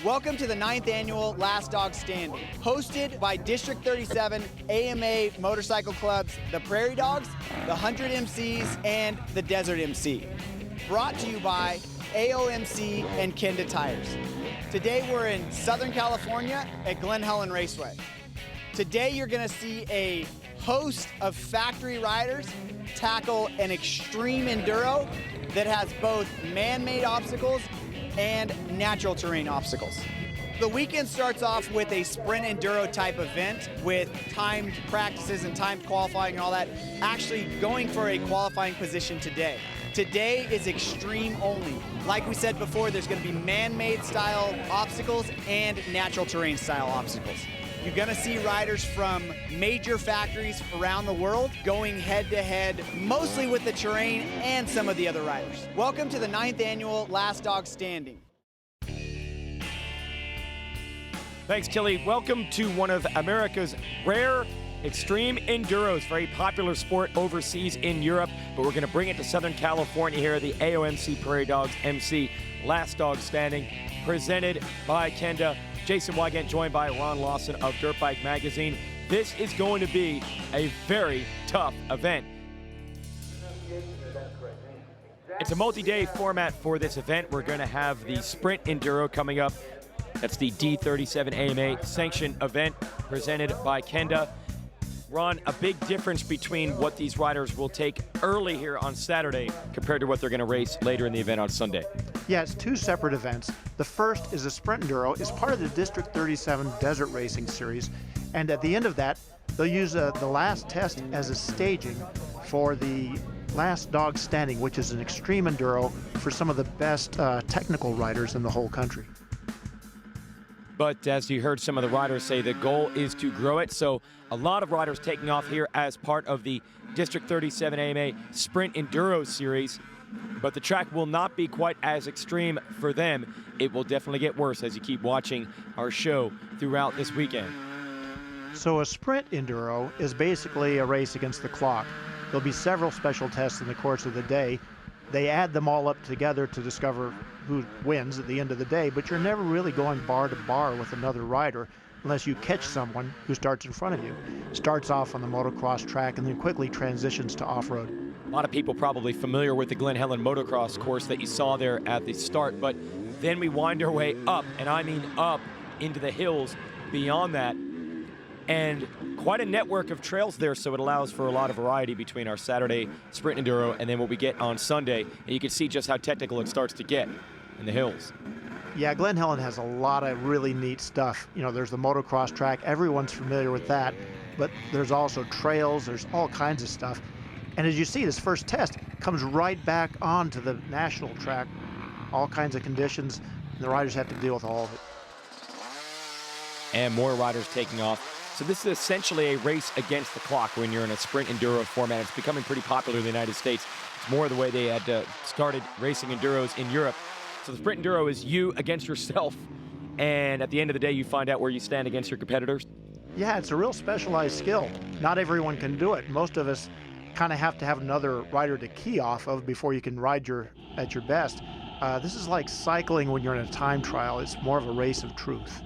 Welcome to the 9th annual Last Dog Standing, hosted by District 37 AMA motorcycle clubs, the Prairie Dogs, the 100 MCs, and the Desert MC. Brought to you by AOMC and Kenda Tires. Today we're in Southern California at Glen Helen Raceway. Today you're gonna see a host of factory riders tackle an extreme enduro that has both man-made obstacles and natural terrain obstacles. The weekend starts off with a Sprint Enduro type event with timed practices and timed qualifying and all that, actually going for a qualifying position today. Today is extreme only. Like we said before, there's gonna be man-made style obstacles and natural terrain style obstacles. You're gonna see riders from major factories around the world going head to head, mostly with the terrain and some of the other riders. Welcome to the 9th annual Last Dog Standing. Thanks, Tilly. Welcome to one of America's rare extreme enduros, very popular sport overseas in Europe, but we're gonna bring it to Southern California here, the AOMC Prairie Dogs MC Last Dog Standing, presented by Kenda. Jason Wygant joined by Ron Lawson of Dirt Bike Magazine. This is going to be a very tough event. It's a multi-day format for this event. We're going to have the Sprint Enduro coming up. That's the D37 AMA sanctioned event presented by Kenda. Ron, a big difference between what these riders will take early here on Saturday compared to what they're going to race later in the event on Sunday. Yeah, it's two separate events. The first is a Sprint Enduro. It's part of the District 37 Desert Racing Series. And at the end of that, they'll use the last test as a staging for the Last Dog Standing, which is an extreme enduro for some of the best technical riders in the whole country. But as you heard some of the riders say, the goal is to grow it. So a lot of riders taking off here as part of the District 37 AMA Sprint Enduro Series. But the track will not be quite as extreme for them. It will definitely get worse as you keep watching our show throughout this weekend. So a Sprint Enduro is basically a race against the clock. There'll be several special tests in the course of the day. They add them all up together to discover who wins at the end of the day, but you're never really going bar to bar with another rider unless you catch someone who starts in front of you. Starts off on the motocross track and then quickly transitions to off-road. A lot of people probably familiar with the Glen Helen motocross course that you saw there at the start, but then we wind our way up, and I mean up, into the hills beyond that. And quite a network of trails there, so it allows for a lot of variety between our Saturday Sprint Enduro and then what we get on Sunday. And you can see just how technical it starts to get in the hills. Yeah, Glen Helen has a lot of really neat stuff. You know, there's the motocross track. Everyone's familiar with that. But there's also trails. There's all kinds of stuff. And as you see, this first test comes right back onto the national track. All kinds of conditions. And the riders have to deal with all of it. And more riders taking off. So this is essentially a race against the clock when you're in a Sprint Enduro format. It's becoming pretty popular in the United States. It's more the way they had started racing Enduros in Europe. So the Sprint Enduro is you against yourself. And at the end of the day, you find out where you stand against your competitors. Yeah, it's a real specialized skill. Not everyone can do it. Most of us kind of have to have another rider to key off of before you can ride at your best. This is like cycling when you're in a time trial. It's more of a race of truth.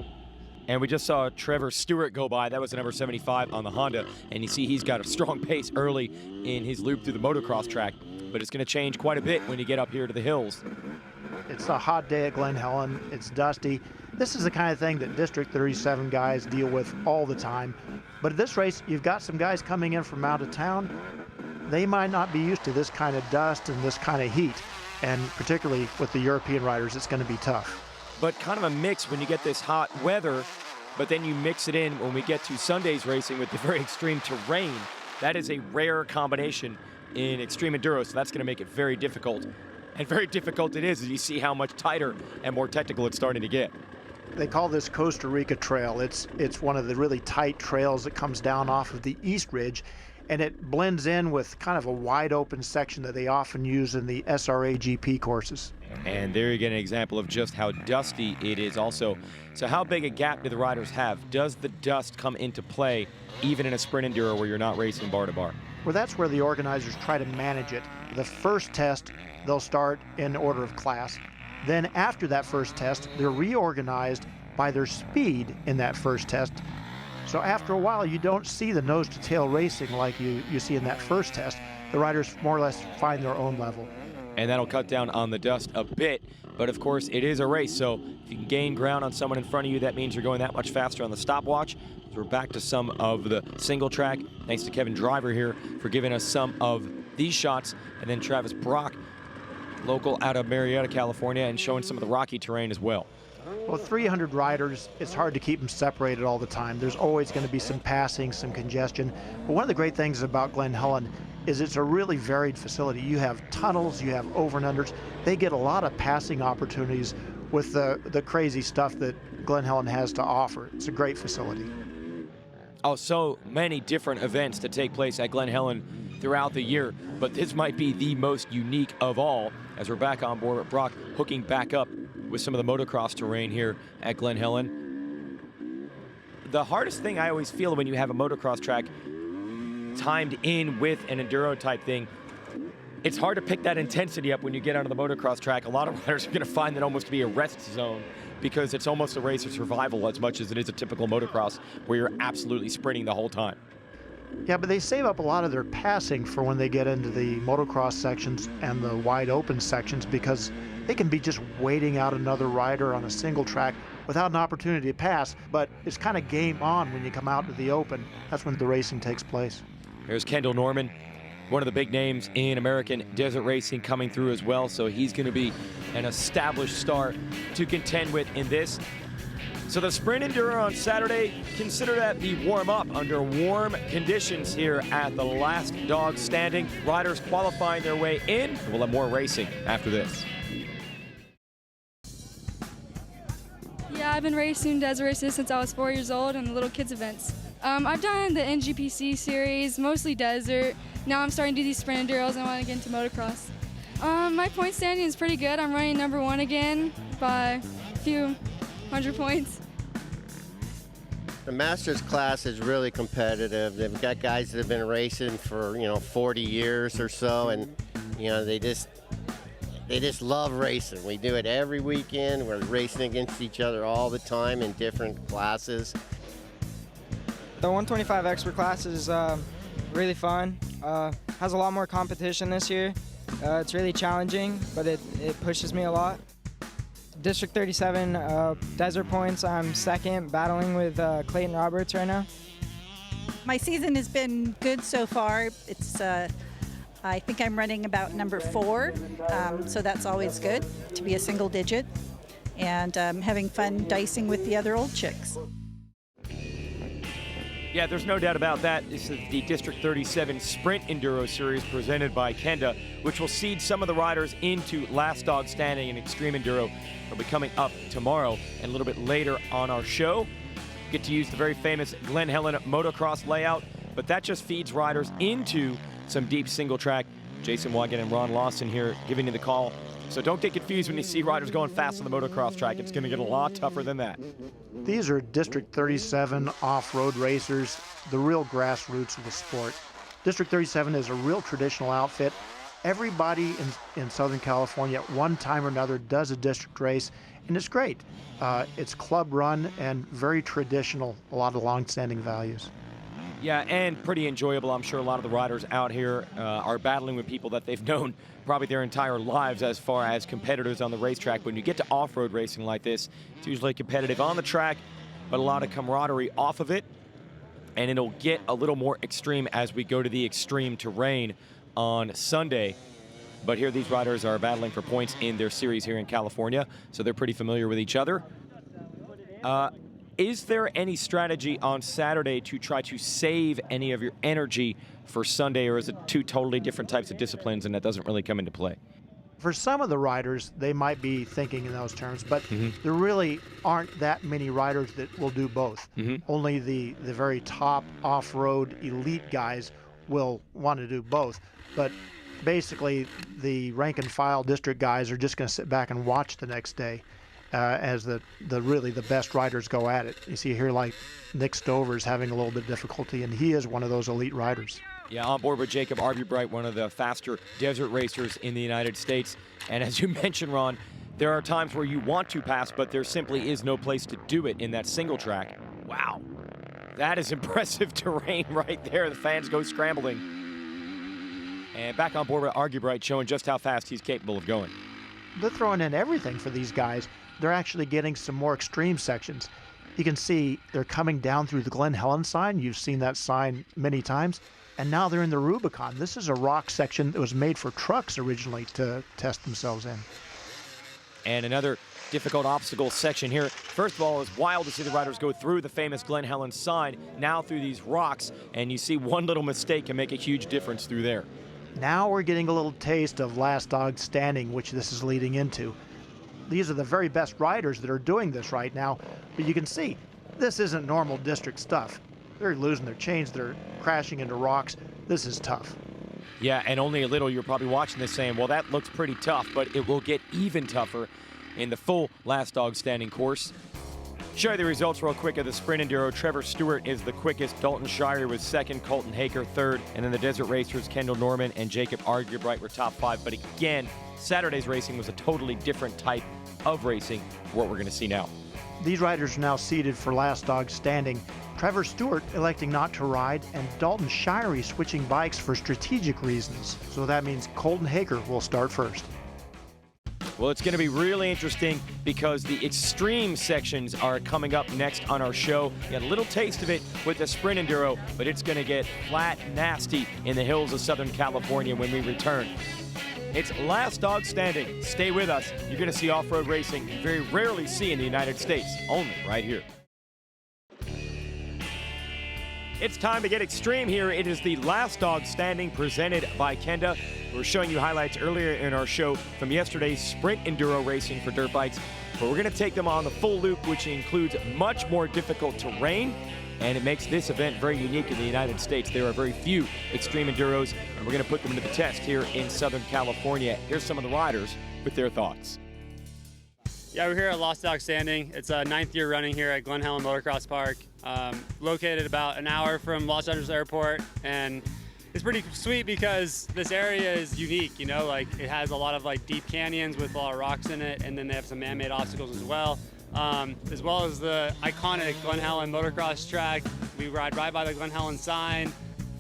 And we just saw Trevor Stewart go by. That was the number 75 on the Honda. And you see he's got a strong pace early in his loop through the motocross track. But it's going to change quite a bit when you get up here to the hills. It's a hot day at Glen Helen. It's dusty. This is the kind of thing that District 37 guys deal with all the time. But at this race, you've got some guys coming in from out of town. They might not be used to this kind of dust and this kind of heat. And particularly with the European riders, it's going to be tough. But kind of a mix when you get this hot weather, but then you mix it in when we get to Sunday's racing with the very extreme terrain. That is a rare combination in extreme enduro, so that's going to make it very difficult. And very difficult it is as you see how much tighter and more technical it's starting to get. They call this Costa Rica Trail. It's one of the really tight trails that comes down off of the East Ridge, and it blends in with kind of a wide open section that they often use in the SRA GP courses. And there you get an example of just how dusty it is also. So how big a gap do the riders have? Does the dust come into play even in a Sprint Enduro where you're not racing bar to bar? Well, that's where the organizers try to manage it. The first test, they'll start in order of class. Then after that first test, they're reorganized by their speed in that first test. So after a while, you don't see the nose-to-tail racing like you see in that first test. The riders more or less find their own level. And that'll cut down on the dust a bit. But of course, it is a race, so if you can gain ground on someone in front of you, that means you're going that much faster on the stopwatch. So we're back to some of the single track. Thanks to Kevin Driver here for giving us some of these shots. And then Travis Brock, local out of Marietta, California, and showing some of the rocky terrain as well. Well, 300 riders, it's hard to keep them separated all the time. There's always going to be some passing, some congestion. But one of the great things about Glen Helen is it's a really varied facility. You have tunnels, you have over and unders. They get a lot of passing opportunities with the crazy stuff that Glen Helen has to offer. It's a great facility. Oh, so many different events to take place at Glen Helen throughout the year, but this might be the most unique of all as we're back on board with Brock hooking back up with some of the motocross terrain here at Glen Helen. The hardest thing I always feel when you have a motocross track timed in with an enduro type thing, it's hard to pick that intensity up when you get onto the motocross track. A lot of riders are going to find that almost to be a rest zone because it's almost a race of survival as much as it is a typical motocross where you're absolutely sprinting the whole time. Yeah, but they save up a lot of their passing for when they get into the motocross sections and the wide open sections because they can be just waiting out another rider on a single track without an opportunity to pass, but it's kind of game on when you come out to the open. That's when the racing takes place. There's Kendall Norman, one of the big names in American desert racing coming through as well, so he's going to be an established star to contend with in this. So the Sprint Enduro on Saturday, consider that the warm-up under warm conditions here at the last dog standing. Riders qualifying their way in, and we'll have more racing after this. Yeah, I've been racing desert races since I was 4 years old and the little kids events. I've done the NGPC series, mostly desert. Now I'm starting to do these Sprint Enduros and I want to get into motocross. My point standing is pretty good. I'm running #1 again by a few hundred points. The Masters class is really competitive. They've got guys that have been racing for 40 years or so, and they just love racing. We do it every weekend. We're racing against each other all the time in different classes. The 125 expert class is really fun. Has a lot more competition this year. It's really challenging, but it pushes me a lot. District 37 desert points, I'm second, battling with Clayton Roberts right now. My season has been good so far. It's I think I'm running about #4, so that's always good to be a single digit, and having fun dicing with the other old chicks. Yeah, there's no doubt about that. This is the District 37 Sprint Enduro Series presented by Kenda, which will seed some of the riders into Last Dog Standing and Extreme Enduro. It'll be coming up tomorrow and a little bit later on our show. Get to use the very famous Glen Helen motocross layout, but that just feeds riders into some deep single track. Jason Wagon and Ron Lawson here giving you the call. So don't get confused when you see riders going fast on the motocross track. It's going to get a lot tougher than that. These are District 37 off-road racers, the real grassroots of the sport. District 37 is a real traditional outfit. Everybody in Southern California at one time or another does a district race, and it's great. It's club run and very traditional, a lot of long-standing values. Yeah, and pretty enjoyable. I'm sure a lot of the riders out here are battling with people that they've known probably their entire lives as far as competitors on the racetrack. When you get to off-road racing like this, it's usually competitive on the track, but a lot of camaraderie off of it, and it'll get a little more extreme as we go to the extreme terrain on Sunday. But here these riders are battling for points in their series here in California, so they're pretty familiar with each other. Is there any strategy on Saturday to try to save any of your energy for Sunday, or is it two totally different types of disciplines and that doesn't really come into play? For some of the riders, they might be thinking in those terms, but there really aren't that many riders that will do both. Only the very top off-road elite guys will want to do both. But basically, the rank and file district guys are just going to sit back and watch the next day. As the really the best riders go at it. You see here like Nick Stover's having a little bit of difficulty, and he is one of those elite riders. Yeah, on board with Jacob Arbubright, one of the faster desert racers in the United States. And as you mentioned, Ron, There are times where you want to pass, but there simply is no place to do it in that single track. Wow, that is impressive terrain right there. The fans go scrambling. And back on board with Argybright, showing just how fast he's capable of going. They're throwing in everything for these guys. They're actually getting some more extreme sections. You can see they're coming down through the Glen Helen sign. You've seen that sign many times. And now they're in the Rubicon. This is a rock section that was made for trucks originally to test themselves in. And another difficult obstacle section here. First of all, it's wild to see the riders go through the famous Glen Helen sign, now through these rocks, and you see one little mistake can make a huge difference through there. Now we're getting a little taste of last dog standing, which this is leading into. These are the very best riders that are doing this right now, but you can see this isn't normal district stuff. They're losing their chains, they're crashing into rocks. This is tough. Yeah, and only a little, you're probably watching this saying, well, that looks pretty tough, but it will get even tougher in the full last dog standing course. Show you the results real quick of the Sprint Enduro. Trevor Stewart is the quickest. Dalton Shire was second. Colton Haker third. And then the Desert Racers, Kendall Norman and Jacob Argybright were top 5. But again, Saturday's racing was a totally different type of racing for what we're going to see now. These riders are now seated for last dog standing. Trevor Stewart electing not to ride, and Dalton Shirey switching bikes for strategic reasons. So that means Colton Haker will start first. Well, it's going to be really interesting because the extreme sections are coming up next on our show. You got a little taste of it with the Sprint Enduro, but it's going to get flat nasty in the hills of Southern California when we return. It's last dog standing. Stay with us. You're going to see off-road racing you very rarely see in the United States, only right here. It's time to get extreme here. It is the last dog standing presented by Kenda. We were showing you highlights earlier in our show from yesterday's Sprint Enduro racing for dirt bikes, but we're going to take them on the full loop, which includes much more difficult terrain, and it makes this event very unique in the United States. There are very few extreme enduros, and we're going to put them to the test here in Southern California. Here's some of the riders with their thoughts. Yeah, we're here at Last Dog Standing. It's a 9th year running here at Glen Helen Motocross Park, located about an hour from Los Angeles Airport, and it's pretty sweet because this area is unique, you know, like it has a lot of like deep canyons with a lot of rocks in it, and then they have some man-made obstacles as well as the iconic Glen Helen motocross track. We ride right by the Glen Helen sign.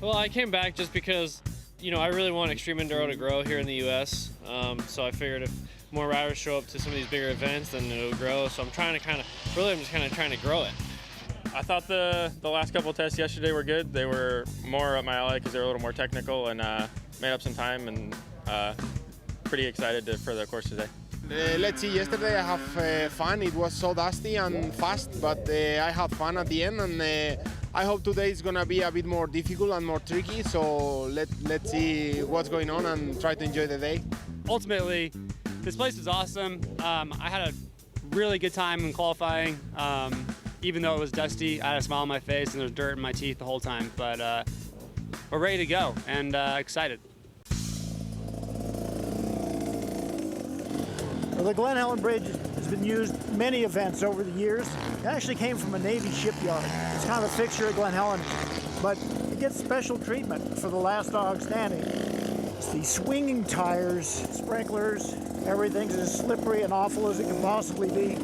Well, I came back just because, you know, I really want Extreme Enduro to grow here in the U.S., so I figured if more riders show up to some of these bigger events, then it'll grow. So I'm trying to I'm just trying to grow it. I thought the last couple of tests yesterday were good. They were more up my alley because they were a little more technical, and made up some time, and pretty excited for the course today. Let's see, yesterday I have fun. It was so dusty and fast, but I had fun at the end, and I hope today is gonna be a bit more difficult and more tricky. So let's see what's going on and try to enjoy the day. Ultimately, this place is awesome. I had a really good time in qualifying. Even though it was dusty, I had a smile on my face and there was dirt in my teeth the whole time. But we're ready to go and excited. Well, the Glen Helen Bridge has been used in many events over the years. It actually came from a Navy shipyard. It's kind of a fixture at Glen Helen, but it gets special treatment for the last dog standing. It's the swinging tires, sprinklers, everything's as slippery and awful as it can possibly be.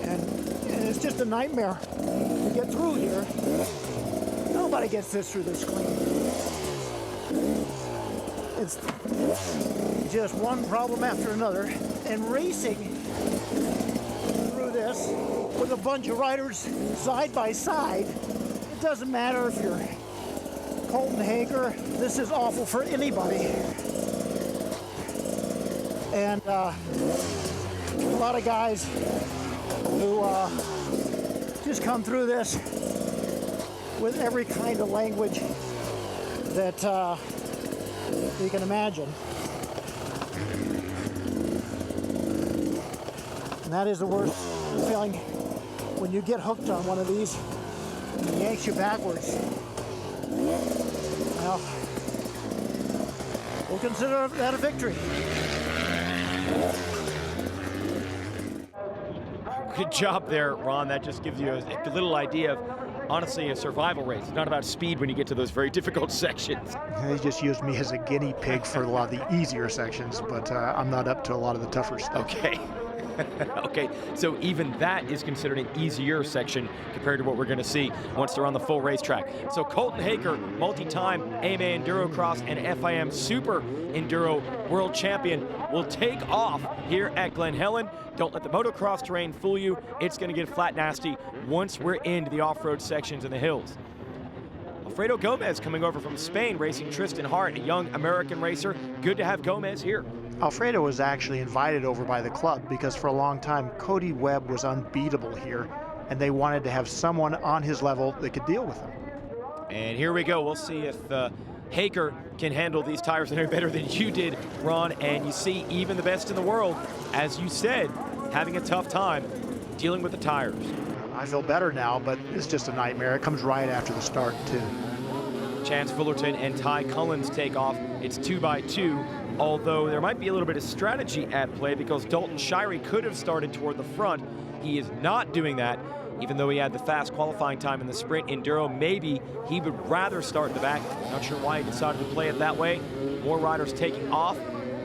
And it's just a nightmare to get through here. Nobody gets this through this clean. It's just one problem after another. And racing through this with a bunch of riders side by side, it doesn't matter if you're Colton Haker, this is awful for anybody. And a lot of guys who just come through this with every kind of language that you can imagine. And that is the worst feeling when you get hooked on one of these and it yanks you backwards. Well, we'll consider that a victory. Good job there, Ron. That just gives you a little idea of honestly a survival race. It's not about speed when you get to those very difficult sections. They just used me as a guinea pig for a lot of the easier sections, but I'm not up to a lot of the tougher stuff. Okay. Okay, so even that is considered an easier section compared to what we're going to see once they're on the full racetrack. So Colton Haker, multi-time AMA Enduro Cross and FIM Super Enduro World Champion, will take off here at Glen Helen. Don't let the motocross terrain fool you. It's going to get flat nasty once we're into the off-road sections in the hills. Alfredo Gomez coming over from Spain, racing Tristan Hart, a young American racer. Good to have Gomez here. Alfredo was actually invited over by the club because for a long time Cody Webb was unbeatable here, and they wanted to have someone on his level that could deal with him. And here we go. We'll see if Haker can handle these tires any better than you did, Ron. And you see even the best in the world, as you said, having a tough time dealing with the tires. I feel better now, but it's just a nightmare. It comes right after the start, too. Chance Fullerton and Ty Cullens take off. It's 2x2. Although there might be a little bit of strategy at play because Dalton Shirey could have started toward the front. He is not doing that, even though he had the fast qualifying time in the Sprint Enduro. Maybe he would rather start in the back. Not sure why he decided to play it that way. More riders taking off,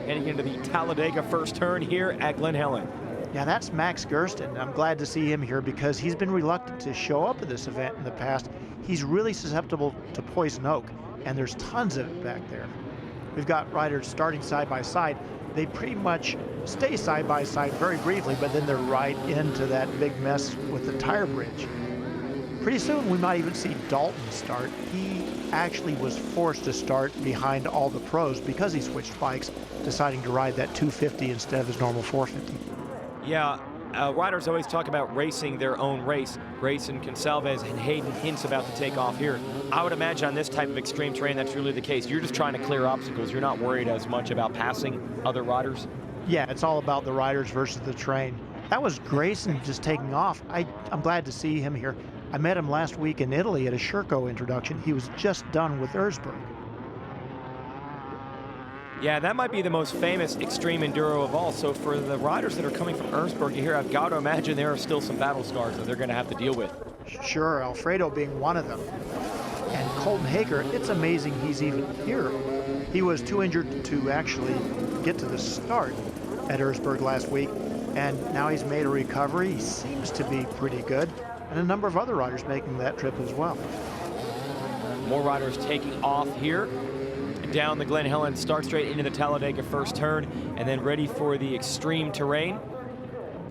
heading into the Talladega first turn here at Glen Helen. Yeah, that's Max Gersten. I'm glad to see him here because he's been reluctant to show up at this event in the past. He's really susceptible to poison oak, and there's tons of it back there. We've got riders starting side by side. They pretty much stay side by side very briefly, but then they're right into that big mess with the tire bridge. Pretty soon we might even see Dalton start. He actually was forced to start behind all the pros because he switched bikes, deciding to ride that 250 instead of his normal 450. Yeah, riders always talk about racing their own race. Grayson Consalves and Hayden Hintz about to take off here. I would imagine on this type of extreme terrain that's really the case. You're just trying to clear obstacles. You're not worried as much about passing other riders. Yeah, it's all about the riders versus the terrain. That was Grayson just taking off. I'm glad to see him here. I met him last week in Italy at a Sherco introduction. He was just done with Erzberg. Yeah, that might be the most famous extreme enduro of all. So for the riders that are coming from Erzberg here, I've got to imagine there are still some battle scars that they're going to have to deal with. Sure, Alfredo being one of them. And Colton Haker, it's amazing he's even here. He was too injured to actually get to the start at Erzberg last week, and now he's made a recovery. He seems to be pretty good, and a number of other riders making that trip as well. More riders taking off here. Down the Glen Helen start straight into the Talladega first turn, and then ready for the extreme terrain.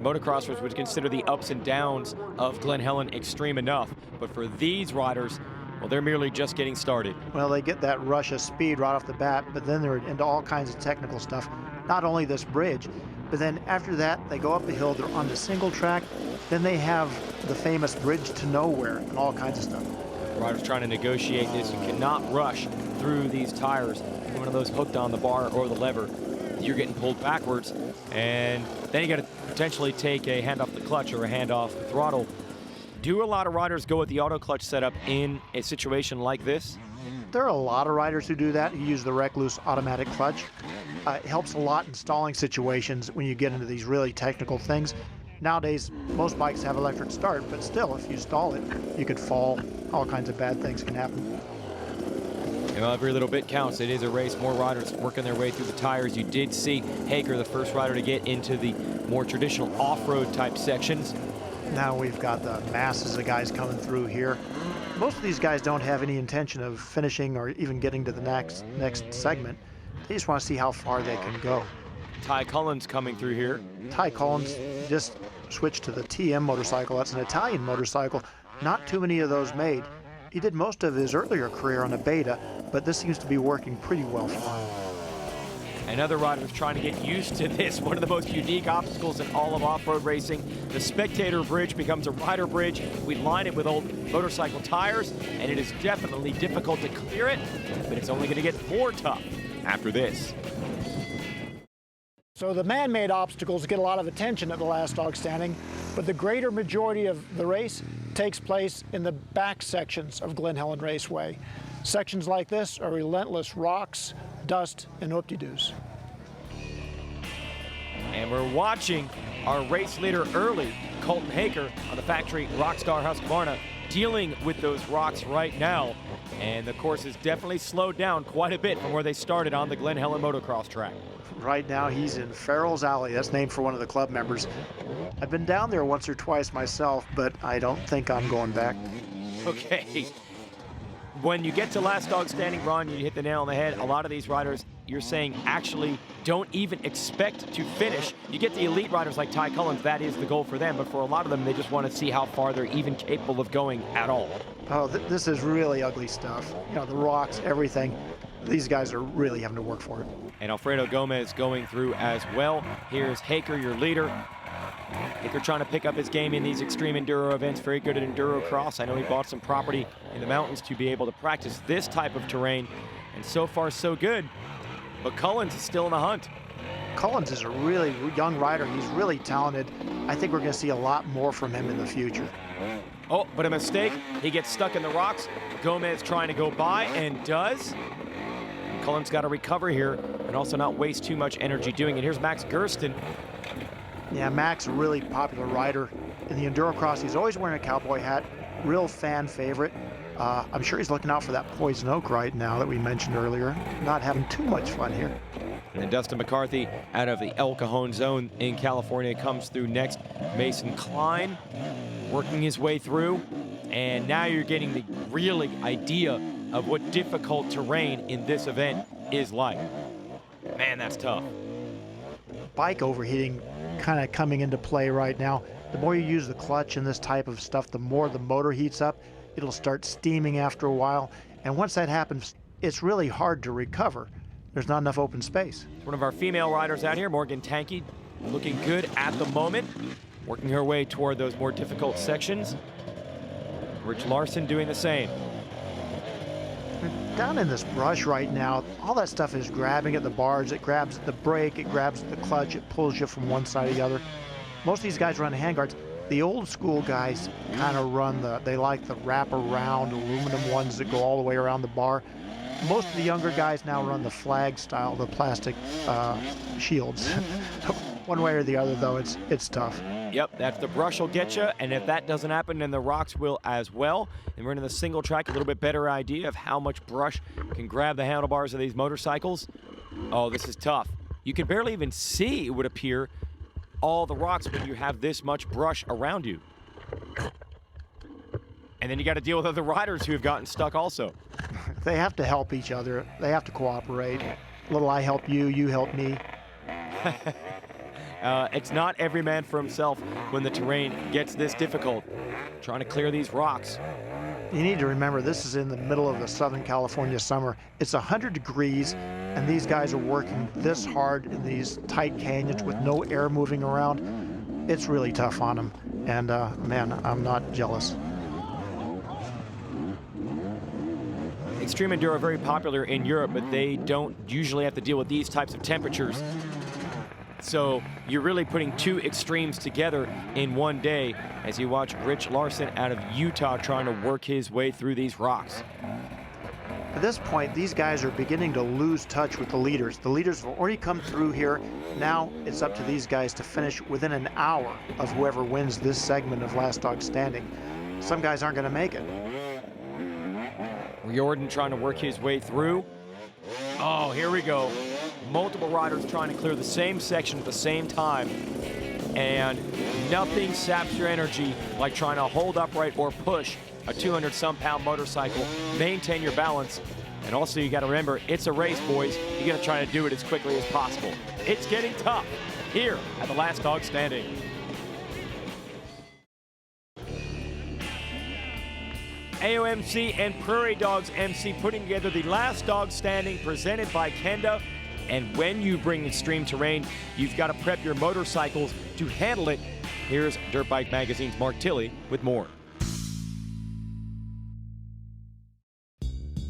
Motocrossers would consider the ups and downs of Glen Helen extreme enough, but for these riders, well, they're merely just getting started. Well, they get that rush of speed right off the bat, but then they're into all kinds of technical stuff. Not only this bridge, but then after that, they go up the hill, they're on the single track, then they have the famous bridge to nowhere and all kinds of stuff. Riders trying to negotiate this. You cannot rush through these tires. One of those hooked on the bar or the lever, you're getting pulled backwards, and then you got to potentially take a hand off the clutch or a hand off the throttle. Do a lot of riders go with the auto clutch setup in a situation like this? There are a lot of riders who do that, who use the Recluse automatic clutch. It helps a lot in stalling situations when you get into these really technical things. Nowadays, most bikes have electric start, but still, if you stall it, you could fall. All kinds of bad things can happen. You know, every little bit counts. It is a race. More riders working their way through the tires. You did see Haker, the first rider to get into the more traditional off-road type sections. Now we've got the masses of guys coming through here. Most of these guys don't have any intention of finishing or even getting to the next segment. They just want to see how far they can go. Ty Cullens coming through here. Ty Cullens just switched to the TM motorcycle. That's an Italian motorcycle. Not too many of those made. He did most of his earlier career on a Beta, but this seems to be working pretty well for him. And other riders trying to get used to this, one of the most unique obstacles in all of off-road racing. The Spectator Bridge becomes a rider bridge. We line it with old motorcycle tires, and it is definitely difficult to clear it, but it's only going to get more tough after this. So the man-made obstacles get a lot of attention at the last dog standing, but the greater majority of the race takes place in the back sections of Glen Helen Raceway. Sections like this are relentless rocks, dust, and oop-de-doos. And we're watching our race leader early, Colton Haker, on the factory Rockstar Husqvarna, dealing with those rocks right now. And the course has definitely slowed down quite a bit from where they started on the Glen Helen motocross track. Right now he's in Farrell's Alley. That's named for one of the club members. I've been down there once or twice myself, but I don't think I'm going back. Okay. When you get to last dog standing, Ron, you hit the nail on the head. A lot of these riders, you're saying, actually don't even expect to finish. You get the elite riders like Ty Cullens, that is the goal for them, but for a lot of them, they just want to see how far they're even capable of going at all. Oh, this is really ugly stuff. You know, the rocks, everything. These guys are really having to work for it. And Alfredo Gomez going through as well. Here's Haker, your leader. Haker trying to pick up his game in these extreme enduro events. Very good at enduro cross. I know he bought some property in the mountains to be able to practice this type of terrain. And so far, so good. But Cullens is still in the hunt. Cullens is a really young rider. He's really talented. I think we're going to see a lot more from him in the future. Oh, but a mistake. He gets stuck in the rocks. Gomez trying to go by and does. Cullens got to recover here and also not waste too much energy doing it. Here's Max Gersten. Yeah, Max, a really popular rider in the enduro cross. He's always wearing a cowboy hat. Real fan favorite. I'm sure he's looking out for that poison oak right now that we mentioned earlier. Not having too much fun here. And Dustin McCarthy out of the El Cajon zone in California comes through next. Mason Klein working his way through. And now you're getting the real idea of what difficult terrain in this event is like. Man, that's tough. Bike overheating kind of coming into play right now. The more you use the clutch and this type of stuff, the more the motor heats up. It'll start steaming after a while. And once that happens, it's really hard to recover. There's not enough open space. One of our female riders out here, Morgan Tanky, looking good at the moment, working her way toward those more difficult sections. Rich Larson doing the same. Down in this brush right now, all that stuff is grabbing at the bars. It grabs the brake, it grabs the clutch, it pulls you from one side to the other. Most of these guys run handguards. The old school guys kind of run they like the wrap-around aluminum ones that go all the way around the bar. Most of the younger guys now run the flag style, the plastic shields. One way or the other, though, it's tough. Yep, that's the brush will get you, and if that doesn't happen, then the rocks will as well. And we're into the single track, a little bit better idea of how much brush can grab the handlebars of these motorcycles. Oh, this is tough. You can barely even see, it would appear, all the rocks when you have this much brush around you. And then you got to deal with other riders who have gotten stuck also. They have to help each other. They have to cooperate. A little I help you, you help me. It's not every man for himself when the terrain gets this difficult. Trying to clear these rocks. You need to remember this is in the middle of the Southern California summer. It's 100 degrees, and these guys are working this hard in these tight canyons with no air moving around. It's really tough on them, and man, I'm not jealous. Extreme Enduro very popular in Europe, but they don't usually have to deal with these types of temperatures. So you're really putting two extremes together in one day as you watch Rich Larson out of Utah trying to work his way through these rocks. At this point, these guys are beginning to lose touch with the leaders. The leaders have already come through here. Now it's up to these guys to finish within an hour of whoever wins this segment of Last Dog Standing. Some guys aren't going to make it. Riordan trying to work his way through. Oh, here we go. Multiple riders trying to clear the same section at the same time. And nothing saps your energy like trying to hold upright or push a 200-some-pound motorcycle, maintain your balance. And also, you got to remember, it's a race, boys. You got to try to do it as quickly as possible. It's getting tough here at the Last Dog Standing. AOMC and Prairie Dogs MC putting together the Last Dog Standing presented by Kenda. And when you bring extreme terrain, you've got to prep your motorcycles to handle it. Here's Dirt Bike Magazine's Mark Tilley with more.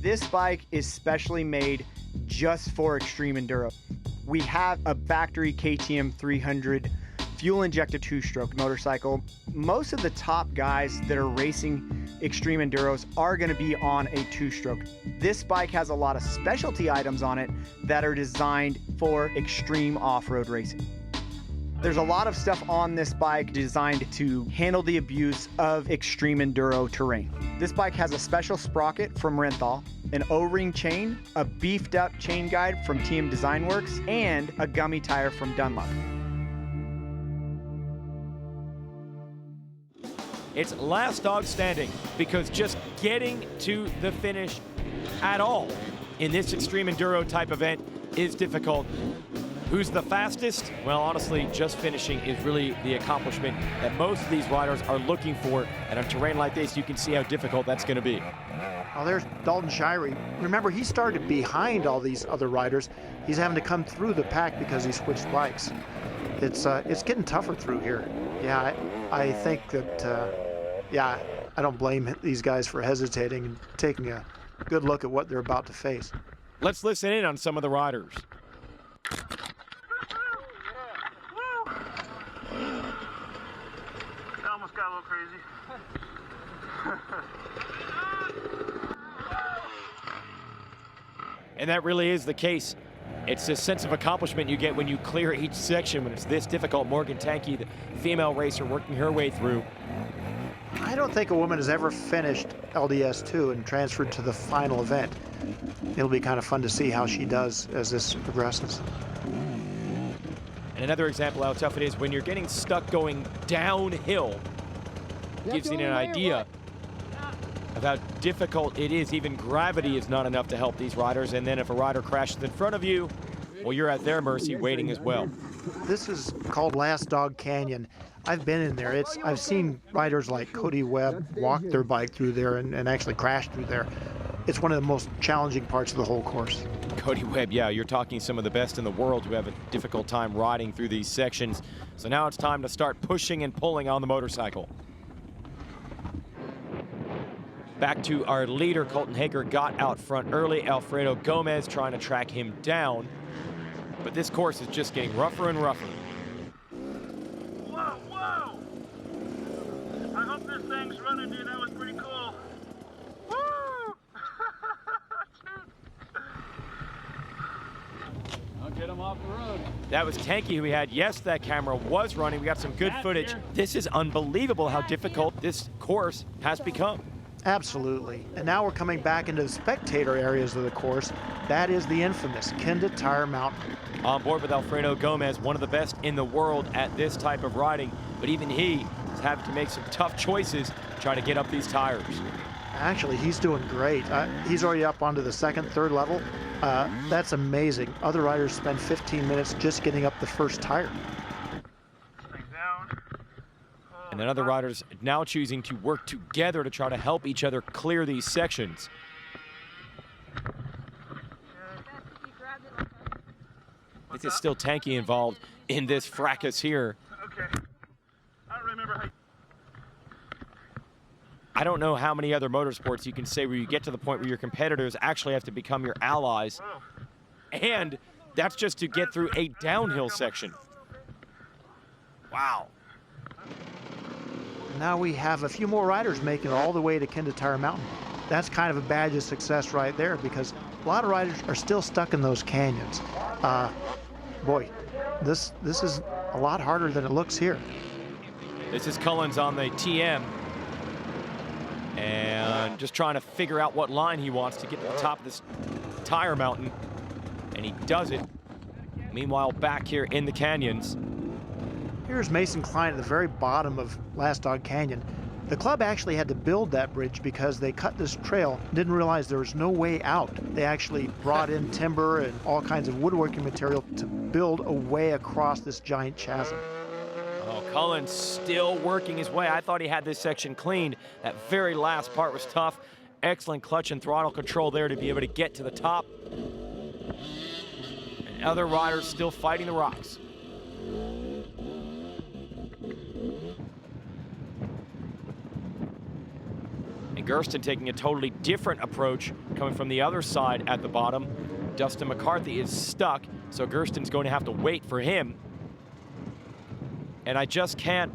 This bike is specially made just for extreme enduro. We have a factory KTM 300 fuel-injected two-stroke motorcycle. Most of the top guys that are racing extreme enduros are going to be on a two-stroke. This bike has a lot of specialty items on it that are designed for extreme off-road racing. There's a lot of stuff on this bike designed to handle the abuse of extreme enduro terrain. This bike has a special sprocket from Renthal, an O-ring chain, a beefed up chain guide from TM Design Works, and a gummy tire from Dunlop. It's last dog standing, because just getting to the finish at all in this extreme enduro type event is difficult. Who's the fastest? Well, honestly, just finishing is really the accomplishment that most of these riders are looking for. And on terrain like this, you can see how difficult that's going to be. Well, there's Dalton Shirey. Remember, he started behind all these other riders. He's having to come through the pack because he switched bikes. It's getting tougher through here. Yeah, I think that, yeah, I don't blame these guys for hesitating and taking a good look at what they're about to face. Let's listen in on some of the riders. Almost got a little crazy. And that really is the case. It's a sense of accomplishment you get when you clear each section when it's this difficult. Morgan Tanky, the female racer, working her way through. I don't think a woman has ever finished LDS2 and transferred to the final event. It'll be kind of fun to see how she does as this progresses. And another example how tough it is when you're getting stuck going downhill. Gives you an idea of how difficult it is. Even gravity is not enough to help these riders. And then if a rider crashes in front of you, well, you're at their mercy waiting as well. This is called Last Dog Canyon. I've been in there. I've seen riders like Cody Webb walk their bike through there and actually crash through there. It's one of the most challenging parts of the whole course. Cody Webb, yeah, you're talking some of the best in the world who have a difficult time riding through these sections. So now it's time to start pushing and pulling on the motorcycle. Back to our leader, Colton Hager got out front early. Alfredo Gomez trying to track him down. But this course is just getting rougher and rougher. Whoa, whoa! I hope this thing's running, dude. That was pretty cool. Woo! I'll get him off the road. That was Tanky who we had. Yes, that camera was running. We got some good footage. This is unbelievable how difficult this course has become. Absolutely. And now we're coming back into the spectator areas of the course. That is the infamous Teeter-Totter Mountain. On board with Alfredo Gomez, one of the best in the world at this type of riding. But even he is having to make some tough choices trying to get up these tires. Actually, he's doing great. He's already up onto the second, third level. That's amazing. Other riders spend 15 minutes just getting up the first tire. And then other riders now choosing to work together to try to help each other clear these sections. This is still Tanky involved in this fracas here. Okay. I don't remember how. I don't know how many other motorsports you can say where you get to the point where your competitors actually have to become your allies. And that's just to get through a downhill section. Wow. Now we have a few more riders making it all the way to Teeter-Totter Mountain. That's kind of a badge of success right there because a lot of riders are still stuck in those canyons. Boy, this is a lot harder than it looks here. This is Cullens on the TM. And just trying to figure out what line he wants to get to the top of this tire mountain. And he does it. Meanwhile, back here in the canyons. Here's Mason Klein at the very bottom of Last Dog Canyon. The club actually had to build that bridge because they cut this trail, didn't realize there was no way out. They actually brought in timber and all kinds of woodworking material to build a way across this giant chasm. Oh, Cullens still working his way. I thought he had this section cleaned. That very last part was tough. Excellent clutch and throttle control there to be able to get to the top. And other riders still fighting the rocks. And Gerstin taking a totally different approach, coming from the other side at the bottom. Dustin McCarthy is stuck, so Gerstin's going to have to wait for him. And I just can't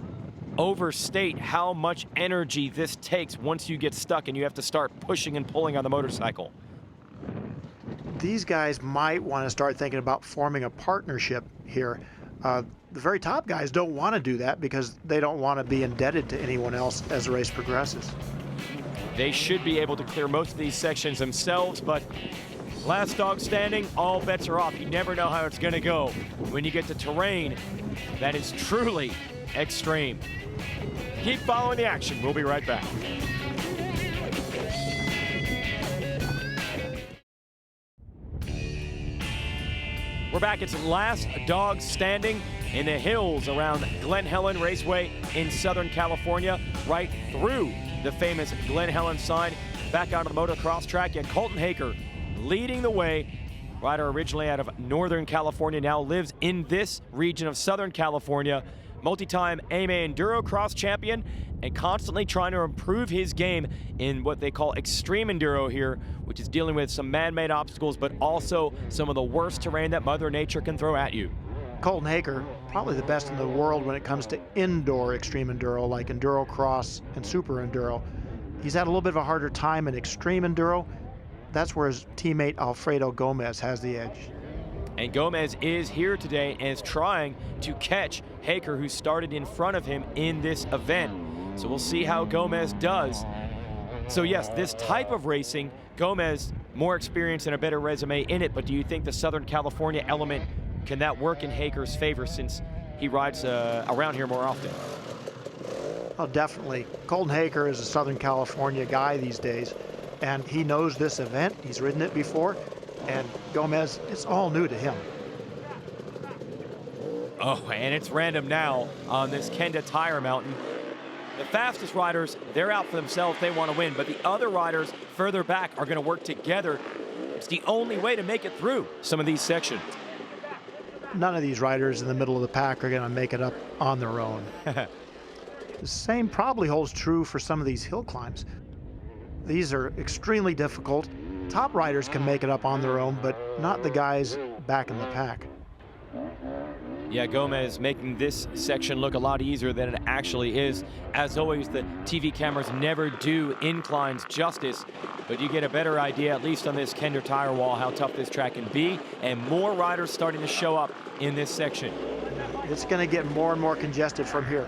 overstate how much energy this takes once you get stuck and you have to start pushing and pulling on the motorcycle. These guys might want to start thinking about forming a partnership here. The very top guys don't want to do that because they don't want to be indebted to anyone else as the race progresses. They should be able to clear most of these sections themselves, but last dog standing, all bets are off. You never know how it's going to go when you get to terrain that is truly extreme. Keep following the action. We'll be right back. We're back. It's last dog standing in the hills around Glen Helen Raceway in Southern California, right through the famous Glen Helen sign. Back out of the motocross track, and Colton Haker leading the way. Rider originally out of Northern California, now lives in this region of Southern California. Multi-time AMA Enduro Cross champion, and constantly trying to improve his game in what they call extreme enduro here, which is dealing with some man-made obstacles, but also some of the worst terrain that Mother Nature can throw at you. Colton Haker, probably the best in the world when it comes to indoor extreme enduro, like enduro cross and super enduro. He's had a little bit of a harder time in extreme enduro. That's where his teammate Alfredo Gomez has the edge. And Gomez is here today and is trying to catch Haker, who started in front of him in this event. So we'll see how Gomez does. So yes, this type of racing, Gomez, more experience and a better resume in it, but do you think the Southern California element, can that work in Haker's favor since he rides around here more often? Oh, definitely. Colton Haker is a Southern California guy these days, and he knows this event. He's ridden it before, and Gomez, it's all new to him. Oh, and it's random now on this Teeter-Totter mountain. The fastest riders, they're out for themselves, they want to win, but the other riders further back are going to work together. It's the only way to make it through some of these sections. None of these riders in the middle of the pack are going to make it up on their own. The same probably holds true for some of these hill climbs. These are extremely difficult. Top riders can make it up on their own, but not the guys back in the pack. Yeah, Gomez making this section look a lot easier than it actually is. As always, the TV cameras never do inclines justice, but you get a better idea, at least on this Teeter-Totter wall, how tough this track can be, and more riders starting to show up in this section. It's going to get more and more congested from here.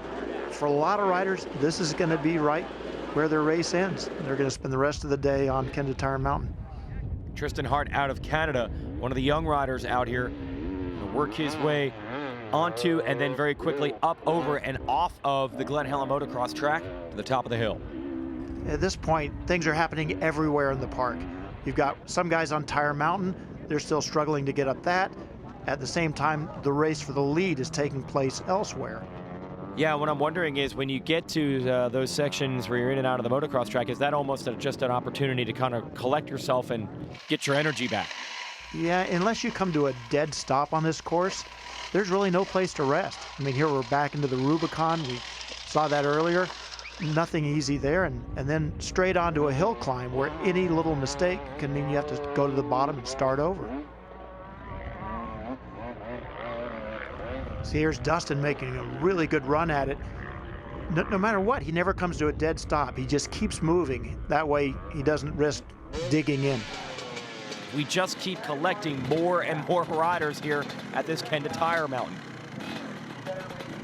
For a lot of riders, this is going to be right where their race ends. They're going to spend the rest of the day on Teeter-Totter Mountain. Tristan Hart out of Canada, one of the young riders out here, will work his way onto and then very quickly up over and off of the Glen Helen motocross track to the top of the hill. At this point, things are happening everywhere in the park. You've got some guys on Tire Mountain. They're still struggling to get up that. At the same time, the race for the lead is taking place elsewhere. Yeah, what I'm wondering is when you get to those sections where you're in and out of the motocross track, is that almost just an opportunity to kind of collect yourself and get your energy back? Yeah, unless you come to a dead stop on this course, there's really no place to rest. I mean, here we're back into the Rubicon. We saw that earlier. Nothing easy there. And then straight onto a hill climb where any little mistake can mean you have to go to the bottom and start over. See, here's Dustin making a really good run at it. No matter what, he never comes to a dead stop. He just keeps moving. That way he doesn't risk digging in. We just keep collecting more and more riders here at this Teeter-Totter mountain.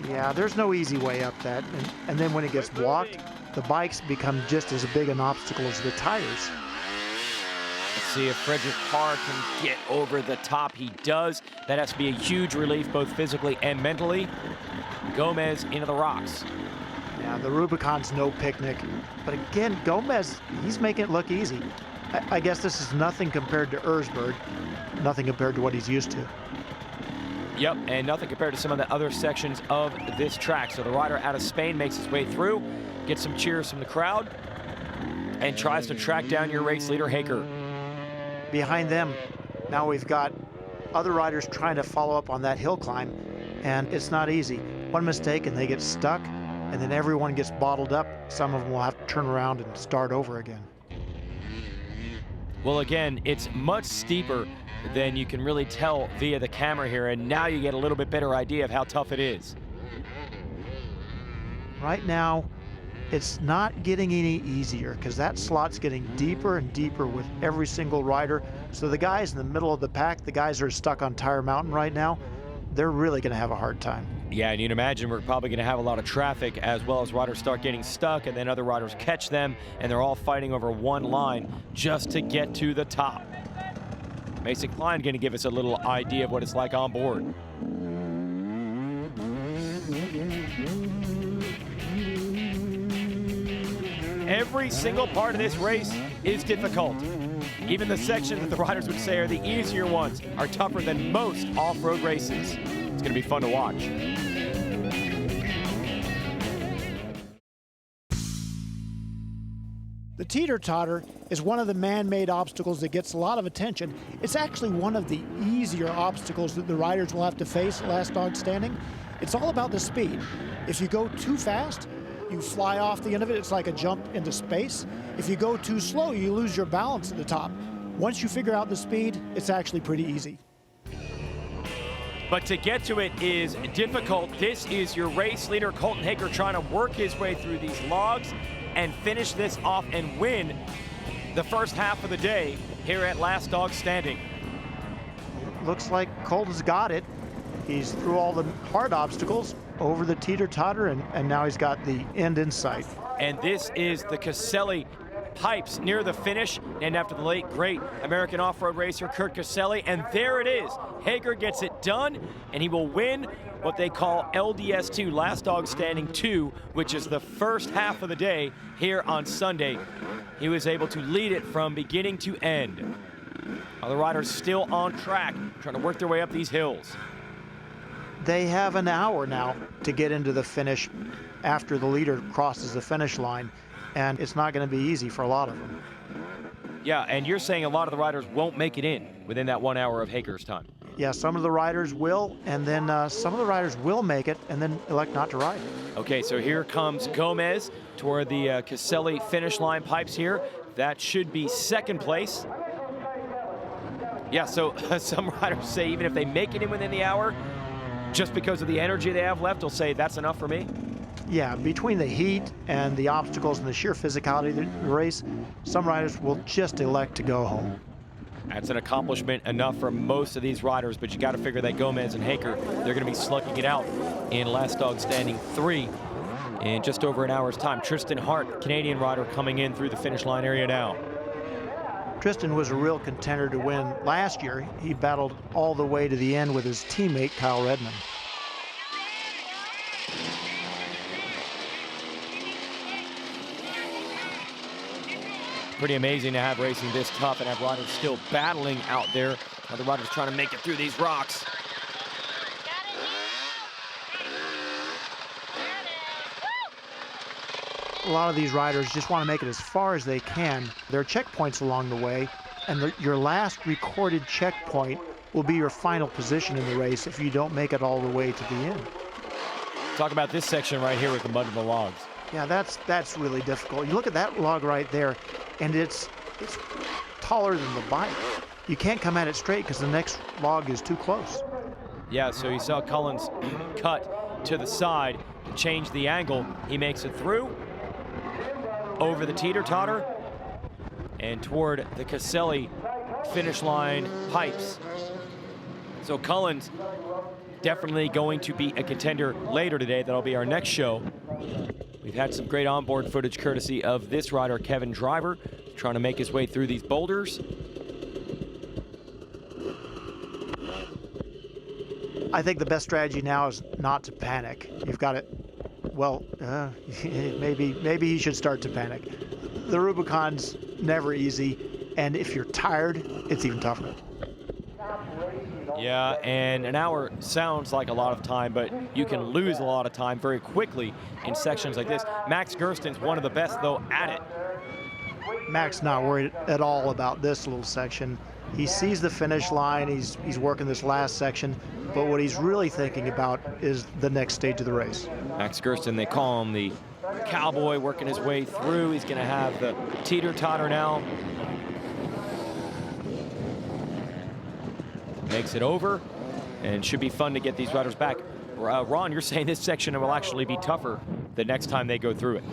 Yeah, there's no easy way up that. And then when it gets blocked, the bikes become just as big an obstacle as the tires. Let's see if Frederick Parr can get over the top. He does. That has to be a huge relief, both physically and mentally. Gomez into the rocks. Yeah, the Rubicon's no picnic. But again, Gomez, he's making it look easy. I guess this is nothing compared to Erzberg, nothing compared to what he's used to. Yep, and nothing compared to some of the other sections of this track. So the rider out of Spain makes his way through, gets some cheers from the crowd, and tries to track down your race leader, Haker. Behind them, now we've got other riders trying to follow up on that hill climb, and it's not easy. One mistake and they get stuck, and then everyone gets bottled up. Some of them will have to turn around and start over again. Well, again, it's much steeper than you can really tell via the camera here, and now you get a little bit better idea of how tough it is. Right now, it's not getting any easier because that slot's getting deeper and deeper with every single rider. So the guys in the middle of the pack, the guys who are stuck on Tire Mountain right now, they're really going to have a hard time. Yeah, and you'd imagine we're probably going to have a lot of traffic as well as riders start getting stuck, and then other riders catch them, and they're all fighting over one line just to get to the top. Mason Klein going to give us a little idea of what it's like on board. Every single part of this race is difficult. Even the sections that the riders would say are the easier ones are tougher than most off-road races. It's going to be fun to watch. The Teeter-Totter is one of the man-made obstacles that gets a lot of attention. It's actually one of the easier obstacles that the riders will have to face at Last Dog Standing. It's all about the speed. If you go too fast, you fly off the end of it. It's like a jump into space. If you go too slow, you lose your balance at the top. Once you figure out the speed, it's actually pretty easy. But to get to it is difficult. This is your race leader, Colton Haker, trying to work his way through these logs and finish this off and win the first half of the day here at Last Dog Standing. Looks like Colton's got it. He's through all the hard obstacles, over the Teeter-Totter, and now he's got the end in sight. And this is the Caselli pipes near the finish, named after the late, great American off-road racer Kurt Caselli. And there it is. Hager gets it done, and he will win what they call LDS2, Last Dog Standing 2, which is the first half of the day here on Sunday. He was able to lead it from beginning to end. Other riders still on track, trying to work their way up these hills. They have an hour now to get into the finish after the leader crosses the finish line, and it's not going to be easy for a lot of them. Yeah, and you're saying a lot of the riders won't make it in within that 1 hour of Hager's time. Yeah, some of the riders will, and then some of the riders will make it and then elect not to ride. Okay, so here comes Gomez toward the Caselli finish line pipes here. That should be second place. Yeah, so some riders say even if they make it in within the hour, just because of the energy they have left, they'll say that's enough for me? Yeah, between the heat and the obstacles and the sheer physicality of the race, some riders will just elect to go home. That's an accomplishment enough for most of these riders, but you got to figure that Gomez and Haker, they're going to be slugging it out in Last Dog Standing 3 in just over an hour's time. Tristan Hart, Canadian rider, coming in through the finish line area now. Tristan was a real contender to win last year. He battled all the way to the end with his teammate, Kyle Redmond. Pretty amazing to have racing this tough and have riders still battling out there. Other riders trying to make it through these rocks. A lot of these riders just want to make it as far as they can. There are checkpoints along the way, and your last recorded checkpoint will be your final position in the race if you don't make it all the way to the end. Talk about this section right here with the mud and the logs. Yeah, that's really difficult. You look at that log right there, and it's taller than the bike. You can't come at it straight because the next log is too close. Yeah, so you saw Cullen's cut to the side to change the angle. He makes it through, over the Teeter-Totter, and toward the Caselli finish line pipes. So Cullen's definitely going to be a contender later today. That'll be our next show. We've had some great onboard footage courtesy of this rider, Kevin Driver, trying to make his way through these boulders. I think the best strategy now is not to panic. You've got it. Well, maybe he should start to panic. The Rubicon's never easy, and if you're tired, it's even tougher. Yeah, and an hour sounds like a lot of time, but you can lose a lot of time very quickly in sections like this. Max Gerstin's one of the best, though, at it. Max not worried at all about this little section. He sees the finish line, he's working this last section, but what he's really thinking about is the next stage of the race. Max Gerstin, they call him the cowboy, working his way through. He's going to have the Teeter-Totter now. Makes it over, and should be fun to get these riders back. Ron, you're saying this section will actually be tougher the next time they go through it.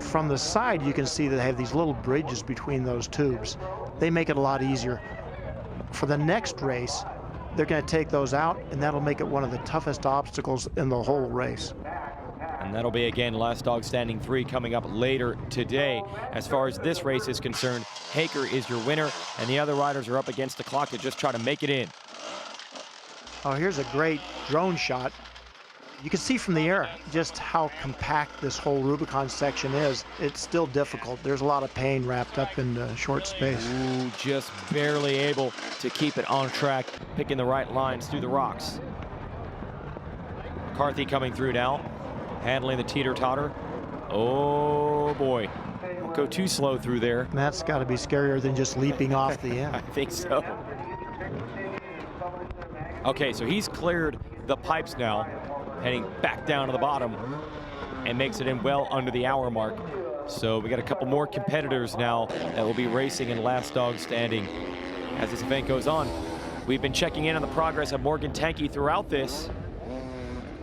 From the side, you can see that they have these little bridges between those tubes. They make it a lot easier. For the next race, they're going to take those out, and that'll make it one of the toughest obstacles in the whole race. And that'll be, again, Last Dog Standing 3 coming up later today. As far as this race is concerned, Haker is your winner, and the other riders are up against the clock to just try to make it in. Oh, here's a great drone shot. You can see from the air just how compact this whole Rubicon section is. It's still difficult. There's a lot of pain wrapped up in short space. Ooh, just barely able to keep it on track, picking the right lines through the rocks. McCarthy coming through now, handling the teeter-totter. Oh boy, don't go too slow through there. And that's got to be scarier than just leaping off the end. I think so. Okay, so he's cleared the pipes now, heading back down to the bottom, and makes it in well under the hour mark. So we got a couple more competitors now that will be racing in Last Dog Standing as this event goes on. We've been checking in on the progress of Morgan Tanky throughout this.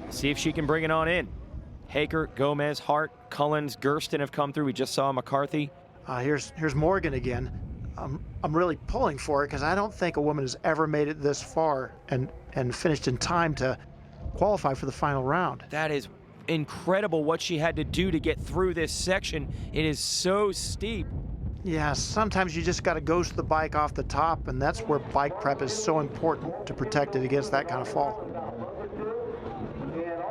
See if she can bring it on in. Haker, Gomez, Hart, Cullens, Gerstin have come through. We just saw McCarthy. Here's Morgan again. I'm really pulling for it because I don't think a woman has ever made it this far and finished in time to qualify for the final round. That is incredible what she had to do to get through this section. It is so steep. Yeah, sometimes you just got to ghost the bike off the top, and that's where bike prep is so important to protect it against that kind of fall.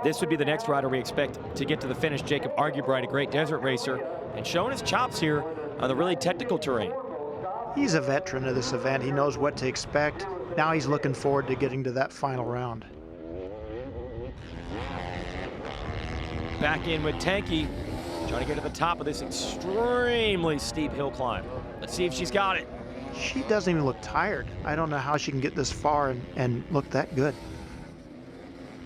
This would be the next rider we expect to get to the finish, Jacob Argubright, a great desert racer, and showing his chops here on the really technical terrain. He's a veteran of this event. He knows what to expect. Now he's looking forward to getting to that final round. Back in with Tanky, trying to get to the top of this extremely steep hill climb. Let's see if she's got it. She doesn't even look tired. I don't know how she can get this far and look that good.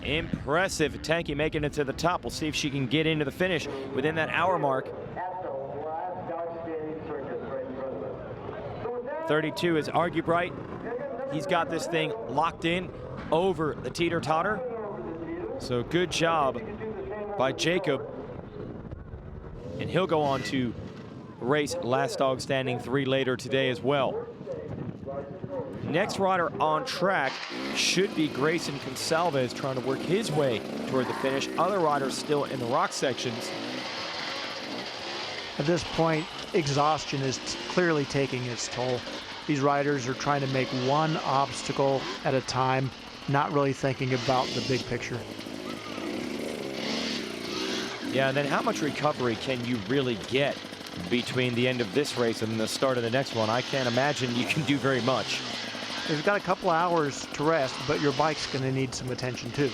Impressive. Tanky making it to the top. We'll see if she can get into the finish within that hour mark. 32 is Argubright. He's got this thing locked in over the teeter-totter. So good job by Jacob. And he'll go on to race Last Dog Standing 3 later today as well. Next rider on track should be Grayson Consalves, trying to work his way toward the finish. Other riders still in the rock sections. At this point, exhaustion is clearly taking its toll. These riders are trying to make one obstacle at a time, not really thinking about the big picture. Yeah, and then how much recovery can you really get between the end of this race and the start of the next one? I can't imagine you can do very much. You've got a couple hours to rest, but your bike's going to need some attention too.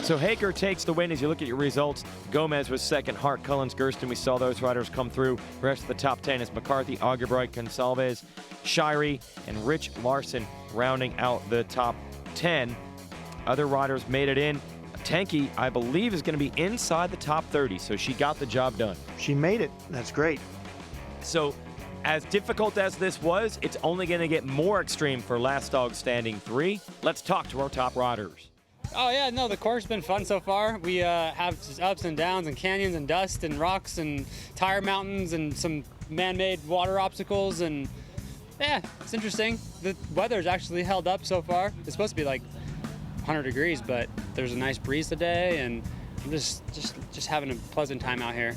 So Haker takes the win as you look at your results. Gomez was second, Hart, Cullens, Gersten. We saw those riders come through. The rest of the top 10 is McCarthy, Argubright, Consalves, Shirey, and Rich Larson rounding out the top 10. Other riders made it in. Tanky, I believe, is going to be inside the top 30, so she got the job done. She made it. That's great. So as difficult as this was, it's only going to get more extreme for Last Dog Standing 3. Let's talk to our top riders. Oh yeah, no, the course has been fun so far. We have just ups and downs and canyons and dust and rocks and tire mountains and some man-made water obstacles, and yeah, it's interesting. The weather's actually held up so far. It's supposed to be like 100 degrees, but there's a nice breeze today, and I'm just having a pleasant time out here.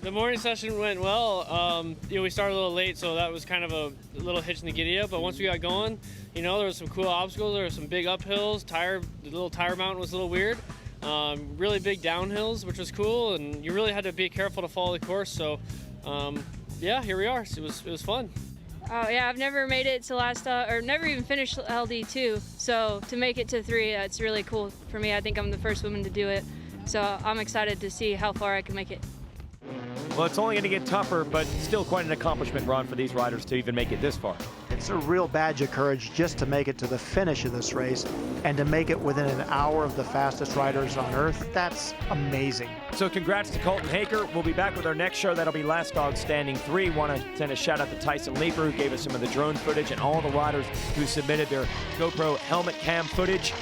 The morning session went well. We started a little late, so that was kind of a little hitch in the giddy up. But once we got going, there was some cool obstacles. There were some big uphills. The little tire mountain was a little weird. Really big downhills, which was cool, and you really had to be careful to follow the course. So, yeah, here we are. It was fun. Oh yeah, I've never made it to or never even finished LD2. So to make it to 3, it's really cool for me. I think I'm the first woman to do it. So I'm excited to see how far I can make it. Well, it's only going to get tougher, but still quite an accomplishment, Ron, for these riders to even make it this far. It's a real badge of courage just to make it to the finish of this race and to make it within an hour of the fastest riders on Earth. That's amazing. So congrats to Colton Haker. We'll be back with our next show. That'll be Last Dog Standing 3. Want to send a shout out to Tyson Leeper, who gave us some of the drone footage, and all the riders who submitted their GoPro helmet cam footage.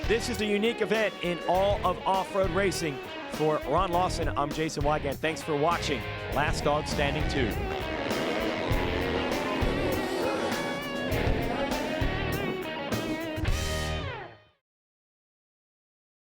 This is a unique event in all of off-road racing. For Ron Lawson, I'm Jason Wygant. Thanks for watching Last Dog Standing 2.